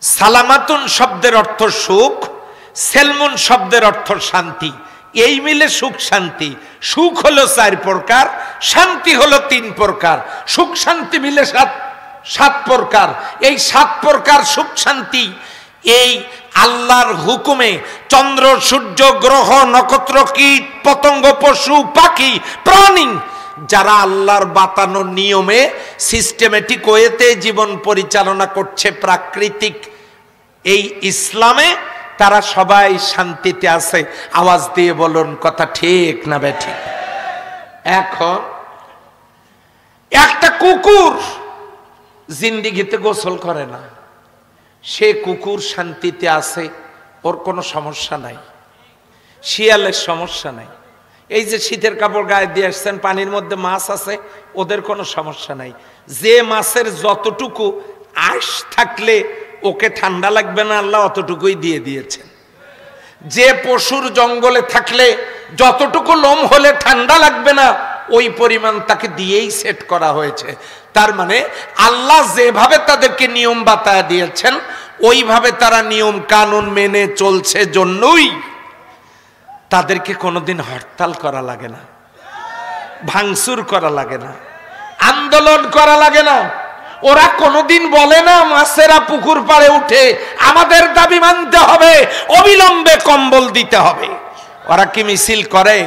সালামাতুন শব্দের অর্থ সুখ, সেলমুন শব্দের অর্থ শান্তি। এই মিলে সুখ শান্তি। সুখ হলো 4 প্রকার, শান্তি হলো 3 প্রকার। সুখ শান্তি মিলে 7 প্রকার। এই 7 প্রকার সুখ শান্তি এই আল্লাহর হুকুমে চন্দ্র সূর্য গ্রহ নক্ষত্র কীট পতঙ্গ পশু পাখি প্রাণী যারা আল্লাহর বাতানো নিয়মে সিস্টেমেটিক ওয়েতে জীবন পরিচালনা করছে প্রাকৃতিক এই ইসলামে, তারা সবাই শান্তিতে আছে। আওয়াজ দিয়ে বলুন কথা ঠিক না বেঠিক? এখন একটা কুকুর জিন্দিগিতে গোসল করে না, সে কুকুর শান্তিতে আছে, ওর কোনো সমস্যা নাই। শিয়ালের সমস্যা নাই। এই যে শীতের কাপড় গায়ে দিয়ে আসছেন, পানির মধ্যে মাছ আছে, ওদের কোনো সমস্যা নাই। যে মাছের যতটুকু আঁশ থাকলে ওকে ঠান্ডা লাগবে না, আল্লাহ অতটুকুই দিয়ে দিয়েছেন। যে পশুর জঙ্গলে থাকলে যতটুকু লোম হলে ঠান্ডা লাগবে না, ওই পরিমাণ তাকে দিয়েই সেট করা হয়েছে। তার মানে আল্লাহ যেভাবে তাদেরকে নিয়ম বাতায় দিয়েছেন ওইভাবে তারা নিয়ম কানুন মেনে চলছে, জন্যই তাদেরকে কোনোদিন হরতাল করা লাগে না, ভাঙচুর করা লাগে না, আন্দোলন করা লাগে না। ওরা কোনোদিন বলে না মাছেরা পুকুর পাড়ে উঠে আমাদের দাবি মানতে হবে, অবিলম্বে কম্বল দিতে হবে। ওরা কি মিছিল করে?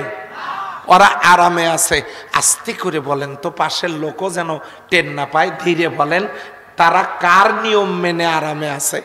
ওরা আরামে আছে। আস্তে করে বলেন তো, পাশের লোকও যেন টের না পায়, ধীরে বলেন, তারা কার নিয়ম মেনে আরামে আছে?